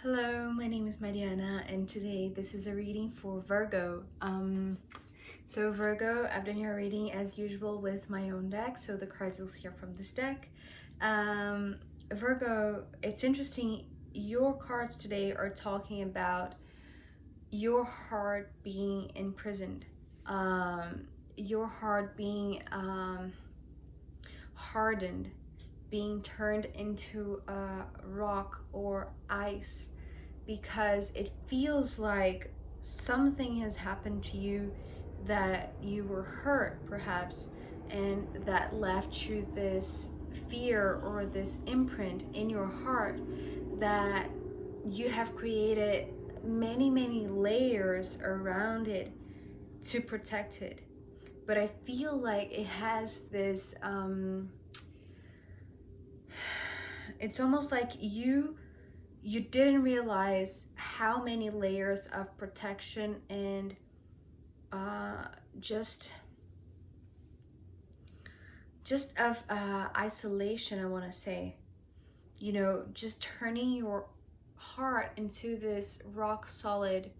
Hello, my name is Mariana, and today this is a reading for Virgo. So Virgo, I've done your reading as usual with my own deck, so the cards you'll see are from this deck. Virgo, it's interesting, your cards today are talking about your heart being imprisoned, your heart being hardened, being turned into a rock or ice, because it feels like something has happened to you, that you were hurt perhaps, and that left you this fear or this imprint in your heart, that you have created many layers around it to protect it. But I feel like it has this it's almost like you didn't realize how many layers of protection and just of isolation, I want to say, just turning your heart into this rock solid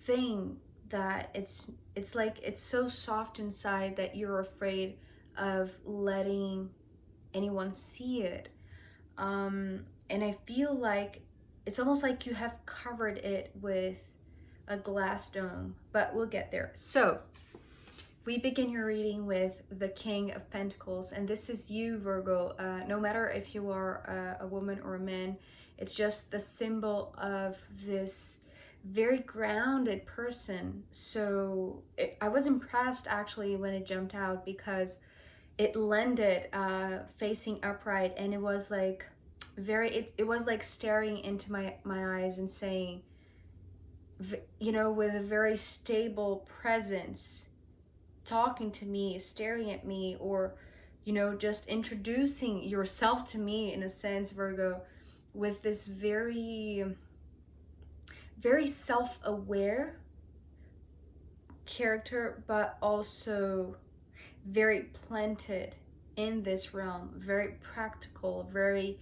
thing, that it's like it's so soft inside that you're afraid of letting anyone see it. And I feel like it's almost like you have covered it with a glass dome, but we'll get there. So we begin your reading with the King of Pentacles, and this is you, Virgo. No matter if you are a woman or a man, it's just the symbol of this very grounded person. So I was impressed actually when it jumped out, because it landed facing upright, and it was like it was like staring into my eyes and saying, with a very stable presence, talking to me, staring at me, or just introducing yourself to me in a sense, Virgo, with this very self-aware character, but also very planted in this realm, very practical, very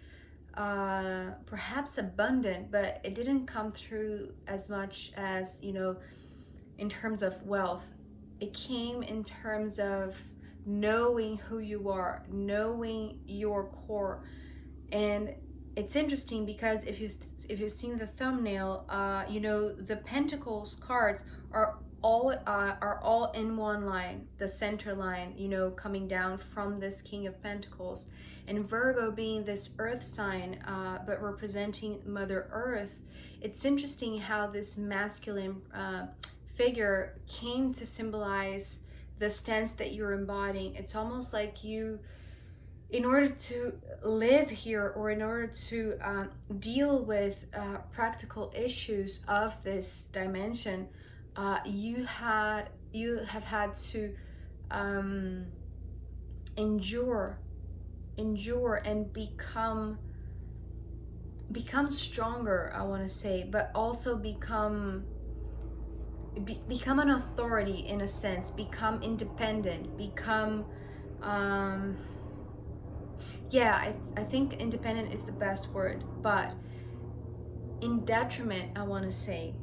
perhaps abundant, but it didn't come through as much as, in terms of wealth. It came in terms of knowing who you are, knowing your core. And it's interesting because if you've seen the thumbnail, the Pentacles cards are all in one line, the center line, coming down from this King of Pentacles. And Virgo being this earth sign, but representing Mother Earth, it's interesting how this masculine figure came to symbolize the stance that you're embodying. It's almost like you, in order to live here, or in order to deal with practical issues of this dimension, you have had to endure and become stronger, I want to say, but also become an authority in a sense, become independent, become I think independent is the best word, but in detriment, I want to say,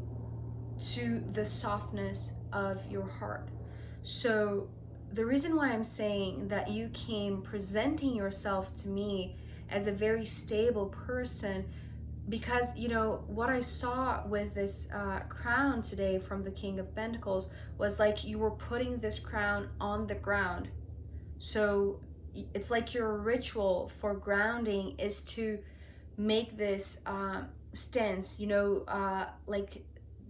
to the softness of your heart. So the reason why I'm saying that you came presenting yourself to me as a very stable person, because what I saw with this crown today from the King of Pentacles was like you were putting this crown on the ground. So it's like your ritual for grounding is to make this stance, like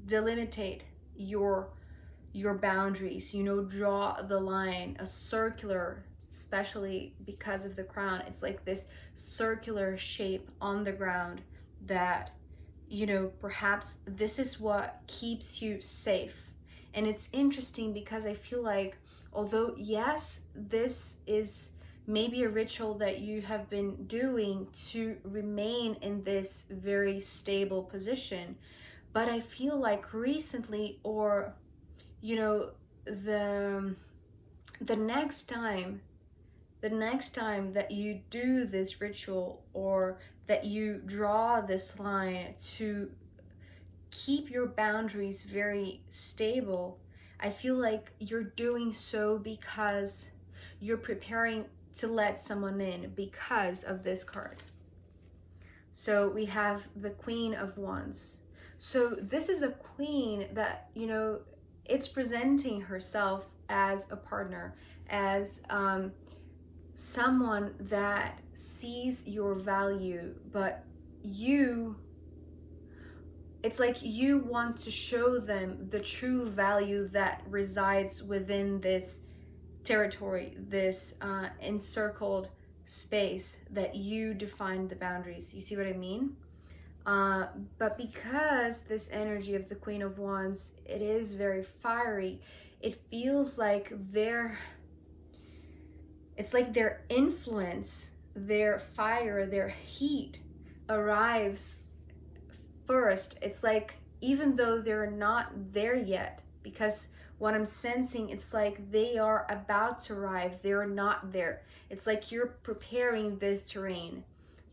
delimitate your boundaries, draw the line, a circular, especially because of the crown. It's like this circular shape on the ground that, perhaps this is what keeps you safe. And it's interesting because I feel like, although yes, this is maybe a ritual that you have been doing to remain in this very stable position, but I feel like recently, or the next time that you do this ritual, or that you draw this line to keep your boundaries very stable, I feel like you're doing so because you're preparing to let someone in because of this card. So we have the Queen of Wands. So this is a queen that, you know, it's presenting herself as a partner, as someone that sees your value, but it's like you want to show them the true value that resides within this territory, this encircled space that you define the boundaries. You see what I mean? But because this energy of the Queen of Wands, it is very fiery, it feels like it's like their influence, their fire, their heat arrives first. It's like, even though they're not there yet, because what I'm sensing, it's like they are about to arrive, they're not there. It's like you're preparing this terrain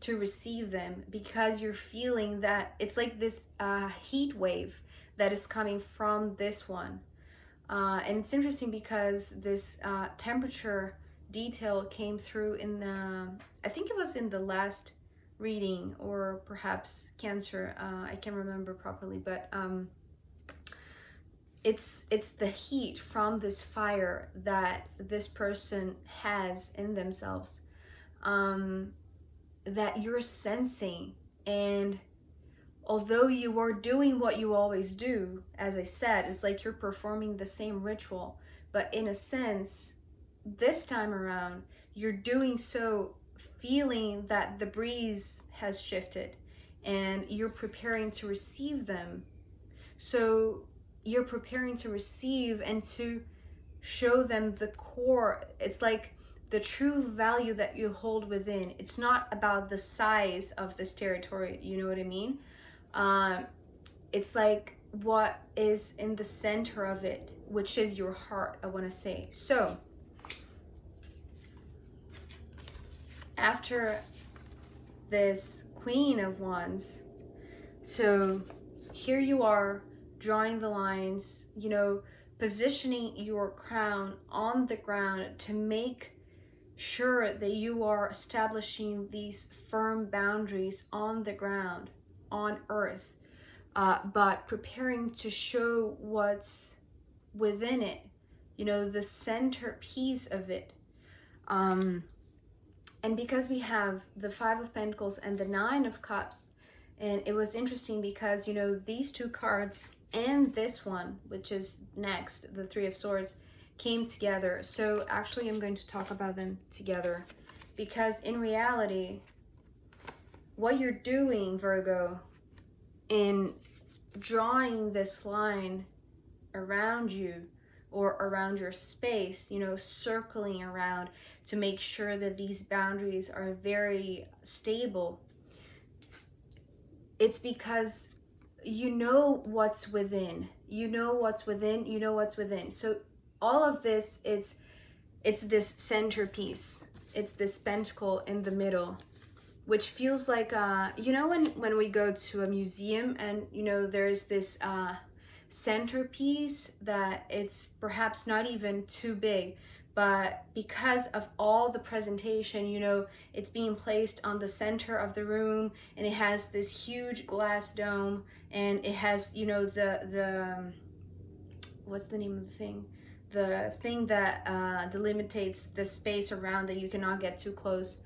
to receive them, because you're feeling that it's like this heat wave that is coming from this one. And it's interesting because this temperature detail came through in the, I think it was in the last reading, or perhaps Cancer, I can't remember properly, but it's the heat from this fire that this person has in themselves, that you're sensing. And although you are doing what you always do, as I said, it's like you're performing the same ritual, but in a sense, this time around, you're doing so feeling that the breeze has shifted and you're preparing to receive them. So you're preparing to receive and to show them the core. It's like the true value that you hold within. It's not about the size of this territory, you know what I mean? It's like what is in the center of it, which is your heart, I want to say. So after this Queen of Wands, so here you are drawing the lines, you know, positioning your crown on the ground to make sure that you are establishing these firm boundaries on the ground, on earth, but preparing to show what's within it, you know, the centerpiece of it. And because we have the Five of Pentacles and the Nine of Cups, and it was interesting because, you know, these two cards and this one, which is next, the Three of Swords, came together. So actually I'm going to talk about them together, because in reality, what you're doing, Virgo, in drawing this line around you or around your space, you know, circling around to make sure that these boundaries are very stable, it's because you know what's within. You know what's within. You know what's within. So all of this, it's this centerpiece. It's this pentacle in the middle, which feels like, you know, when we go to a museum and, you know, there's this centerpiece that it's perhaps not even too big, but because of all the presentation, you know, it's being placed on the center of the room, and it has this huge glass dome, and it has, you know, the what's the name of the thing? The thing that delimitates the space around that you cannot get too close.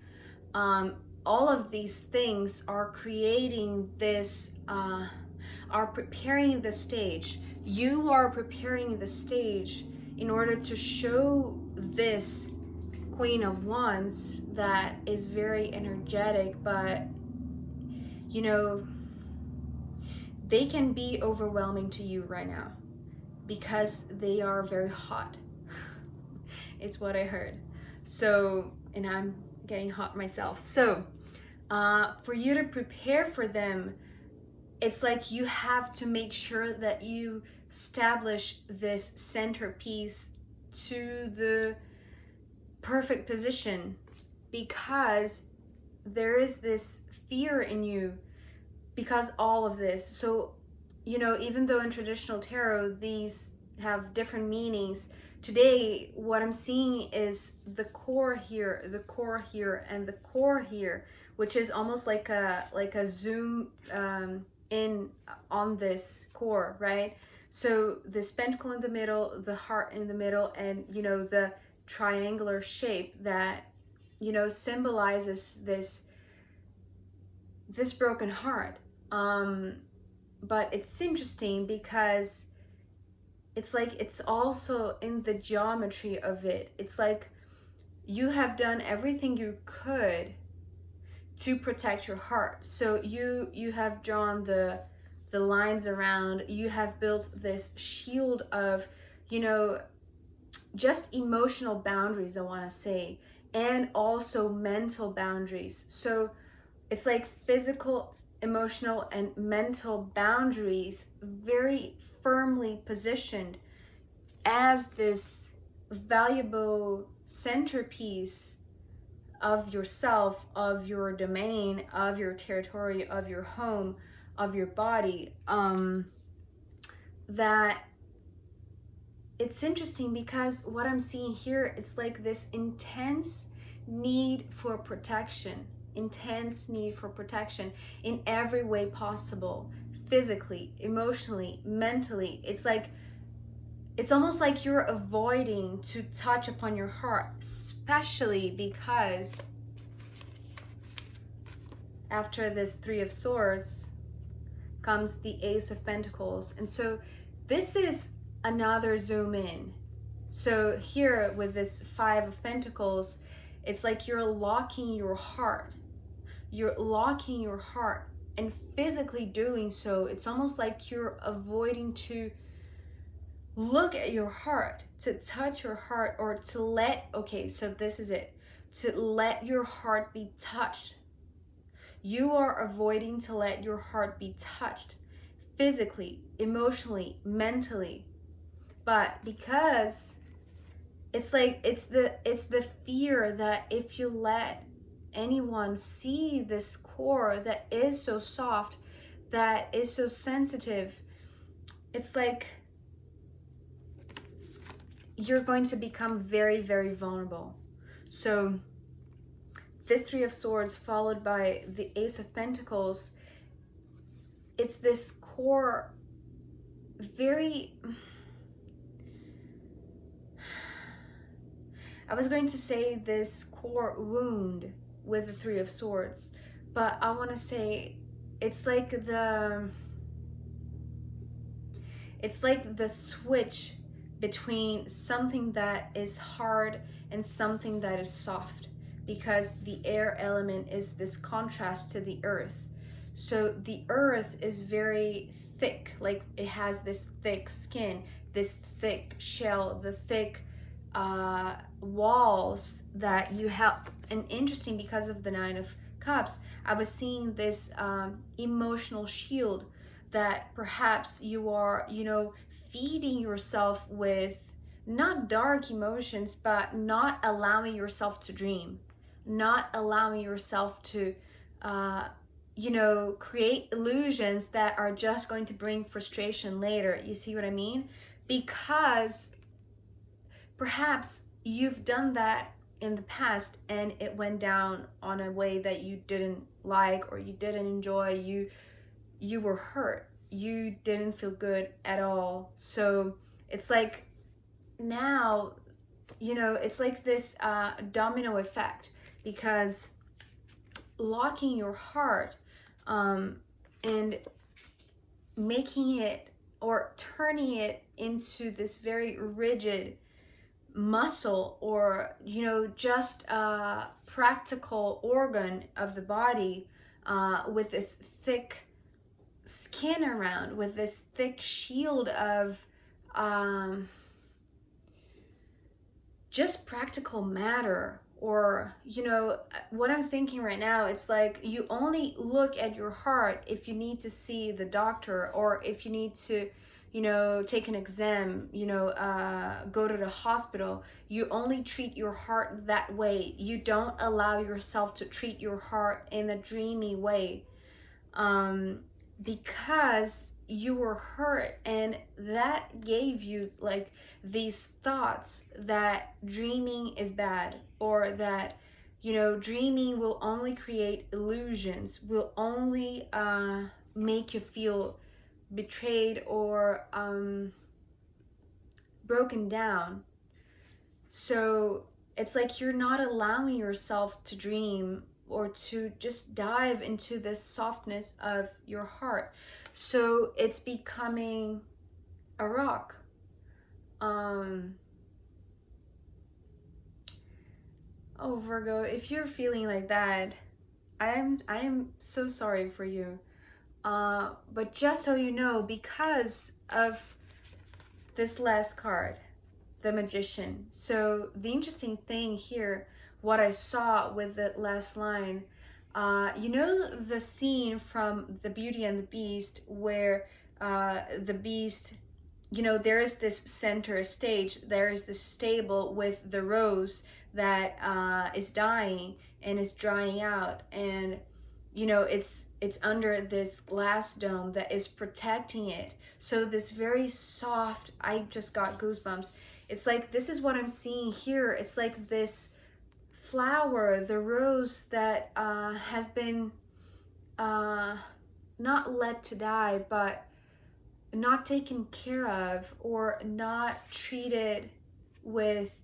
All of these things are creating this, are preparing the stage. You are preparing the stage in order to show this Queen of Wands that is very energetic, but, you know, they can be overwhelming to you right now because they are very hot. It's what I heard. So, and I'm getting hot myself. So, for you to prepare for them, it's like you have to make sure that you establish this centerpiece to the perfect position, because there is this fear in you because all of this. So, you know, even though in traditional tarot these have different meanings, today what I'm seeing is the core here, the core here, and the core here, which is almost like a zoom in on this core, right? So this pentacle in the middle, the heart in the middle, and you know, the triangular shape that, you know, symbolizes this broken heart. But it's interesting because it's like it's also in the geometry of it. It's like you have done everything you could to protect your heart. So you have drawn the lines around, you have built this shield of, you know, just emotional boundaries, I want to say, and also mental boundaries. So it's like physical, emotional, and mental boundaries very firmly positioned as this valuable centerpiece of yourself, of your domain, of your territory, of your home, of your body. That it's interesting because what I'm seeing here, it's like this intense need for protection, intense need for protection in every way possible, physically, emotionally, mentally. It's like, it's almost like you're avoiding to touch upon your heart, especially because after this Three of Swords comes the Ace of Pentacles. And so this is another zoom in. So here with this Five of Pentacles, it's like you're locking your heart. You're locking your heart, and physically doing so, it's almost like you're avoiding to look at your heart, to touch your heart, or to let, okay, so this is it, to let your heart be touched. You are avoiding to let your heart be touched physically, emotionally, mentally. But because it's like it's the fear that if you let anyone see this core that is so soft, that is so sensitive, it's like you're going to become very, very vulnerable. So this Three of Swords followed by the Ace of Pentacles, it's this core, very, I was going to say this core wound with the Three of Swords, but I want to say it's like the switch between something that is hard and something that is soft, because the air element is this contrast to the earth. So the earth is very thick, like it has this thick skin, this thick shell, the thick walls that you have. And interesting, because of the Nine of Cups, I was seeing this emotional shield that perhaps you are, you know, feeding yourself with not dark emotions, but not allowing yourself to dream, not allowing yourself to you know, create illusions that are just going to bring frustration later. You see what I mean? Because perhaps you've done that in the past and it went down on a way that you didn't like or you didn't enjoy. You were hurt, you didn't feel good at all. So it's like now, you know, it's like this domino effect, because locking your heart and making it or turning it into this very rigid muscle, or, you know, just a practical organ of the body with this thick skin around, with this thick shield of just practical matter. Or, you know, what I'm thinking right now, it's like you only look at your heart if you need to see the doctor, or if you need to, you know, take an exam, you know, go to the hospital. You only treat your heart that way. You don't allow yourself to treat your heart in a dreamy way, because you were hurt, and that gave you like these thoughts that dreaming is bad, or that, you know, dreaming will only create illusions, will only make you feel betrayed or broken down. So it's like you're not allowing yourself to dream or to just dive into this softness of your heart. So it's becoming a rock. Oh, Virgo, if you're feeling like that, I am so sorry for you. But just so you know, because of this last card, the Magician. So the interesting thing here, what I saw with the last line, you know the scene from The Beauty and the Beast where the Beast, you know, there is this center stage, there is this stable with the rose that is dying and is drying out, and you know it's under this glass dome that is protecting it. So this very soft, I just got goosebumps. It's like, this is what I'm seeing here. It's like this flower, the rose that has been not let to die, but not taken care of, or not treated with,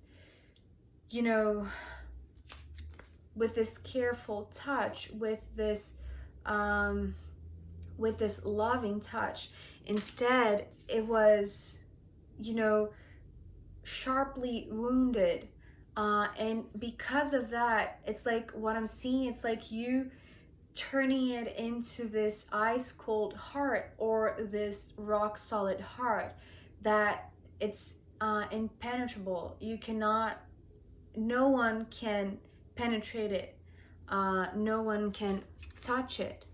you know, with this careful touch, with this loving touch. Instead, it was, you know, sharply wounded. And because of that, it's like what I'm seeing, it's like you turning it into this ice cold heart, or this rock solid heart that it's impenetrable. You cannot, no one can penetrate it. No one can touch it.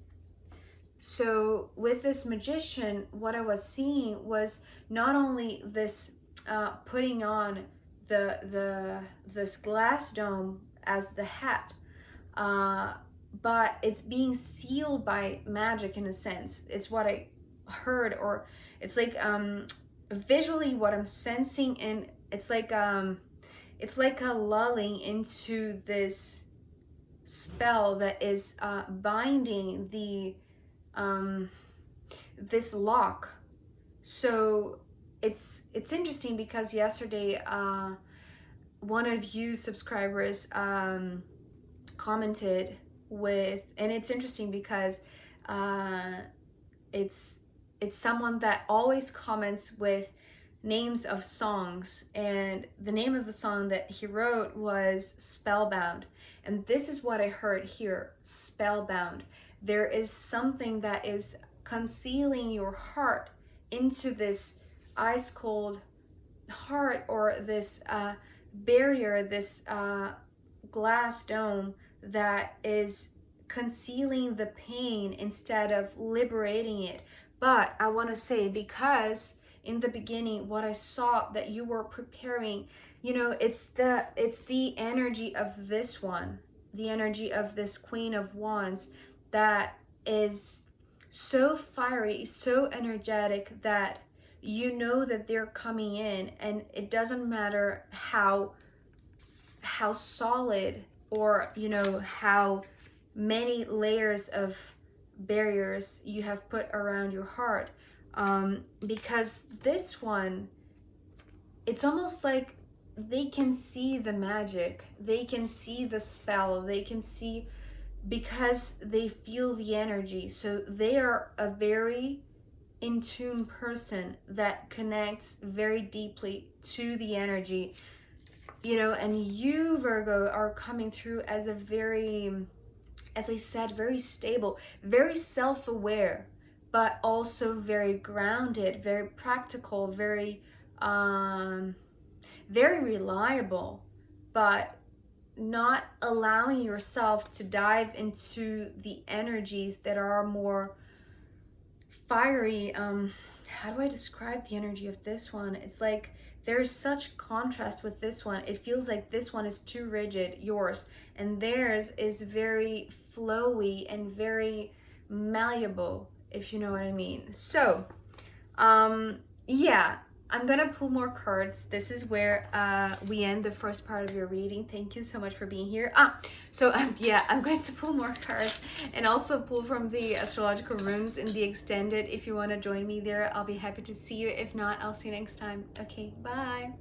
So with this Magician, what I was seeing was not only this putting on this glass dome as the hat, but it's being sealed by magic in a sense. It's what I heard, or it's like visually what I'm sensing, and it's like a lulling into this spell that is binding the this lock. So it's interesting because yesterday one of you subscribers commented with, and it's interesting because it's someone that always comments with names of songs, and the name of the song that he wrote was Spellbound. And this is what I heard here, spellbound. There is something that is concealing your heart into this ice cold heart, or this barrier, this glass dome that is concealing the pain instead of liberating it. But I want to say, because in the beginning what I saw that you were preparing, you know, it's the energy of this one, the energy of this Queen of Wands, that is so fiery, so energetic, that you know that they're coming in, and it doesn't matter how solid, or you know, how many layers of barriers you have put around your heart, because this one, it's almost like they can see the magic, they can see the spell, they can see, because they feel the energy. So they are a very in tune person that connects very deeply to the energy, you know. And you, Virgo, are coming through as a very, as I said, very stable, very self-aware, but also very grounded, very practical, very very reliable, but not allowing yourself to dive into the energies that are more fiery. How do I describe the energy of this one? It's like there's such contrast with this one. It feels like this one is too rigid, yours, and theirs is very flowy and very malleable, if you know what I mean. So yeah, I'm gonna pull more cards. This is where we end the first part of your reading. Thank you so much for being here. Yeah, I'm going to pull more cards and also pull from the astrological rooms in the extended. If you want to join me there, I'll be happy to see you. If not, I'll see you next time. Okay, bye.